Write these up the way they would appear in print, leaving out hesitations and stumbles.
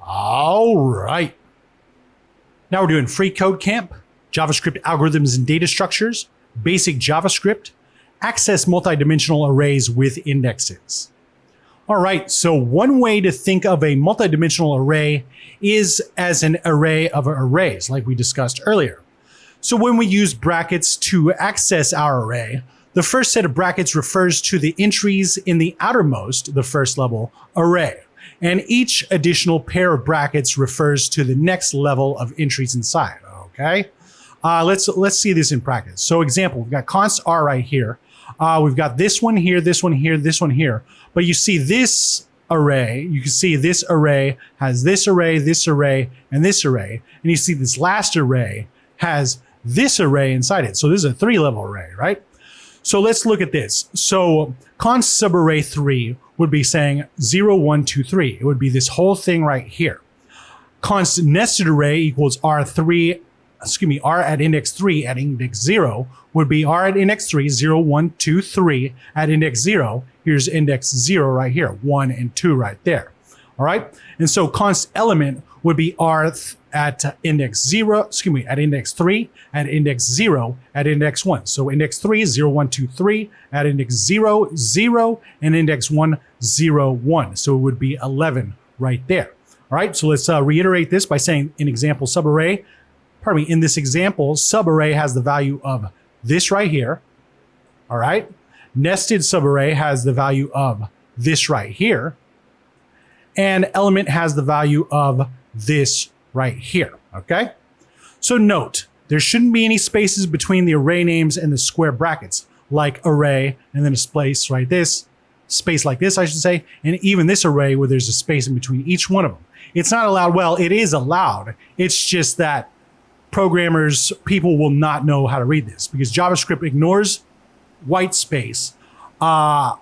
All right. Now we're doing FreeCodeCamp, JavaScript algorithms and data structures, basic JavaScript, access multidimensional arrays with indexes. All right, so one way to think of a multidimensional array is as an array of arrays, like we discussed earlier. So when we use brackets to access our array, the first set of brackets refers to the entries in the outermost, the first level, array. And each additional pair of brackets refers to the next level of entries inside, okay? Let's see this in practice. So example, we've got const r right here. We've got this one here, this one here, this one here. But you see this array, you can see this array has this array, and this array. And you see this last array has this array inside it. So this is a 3-level array, right? So let's look at this. So const subarray 3 would be saying 0, 1, 2, 3. It would be this whole thing right here. Const nested array equals r at index 3 at index 0 would be r at index 3, 0, 1, 2, 3 at index 0. Here's index 0 right here, 1 and 2 right there. All right. And so const element would be r at index 0, at index 3, at index 0, at index 1. So index 3, 0, 1, 2, 3, at index 0, 0, and index 1, 0, 1. So it would be 11 right there. All right. So let's reiterate this by saying in example subarray, in this example, subarray has the value of this right here. All right. Nested subarray has the value of this right here. And element has the value of this right here. Okay. So note, there shouldn't be any spaces between the array names and the square brackets, like array and then a space like this, I should say, and even this array where there's a space in between each one of them. It's not allowed. Well, it is allowed. It's just that people will not know how to read this because JavaScript ignores white space, but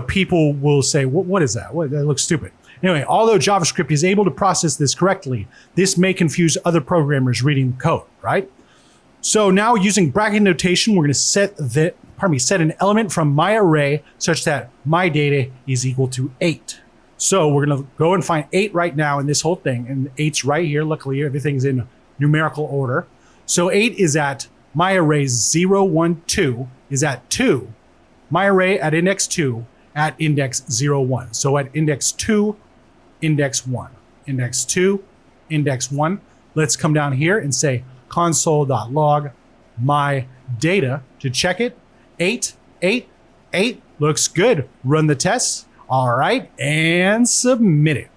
people will say, what is that? That looks stupid. Anyway, although JavaScript is able to process this correctly, this may confuse other programmers reading the code, right? So now using bracket notation, we're going to set an element from my array such that my data is equal to 8. So we're going to go and find 8 right now in this whole thing, and 8's right here. Luckily, everything's in numerical order. So 8 is at my array 0, 1, 2 is at 2. My array at index 2 at index 0, 1. So at index 2, index 1. Index 2, index 1. Let's come down here and say console.log my data to check it. 8, 8, 8. Looks good. Run the tests. All right. And submit it.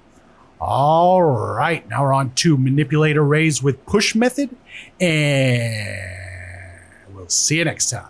All right, now we're on to manipulate arrays with push method, and we'll see you next time.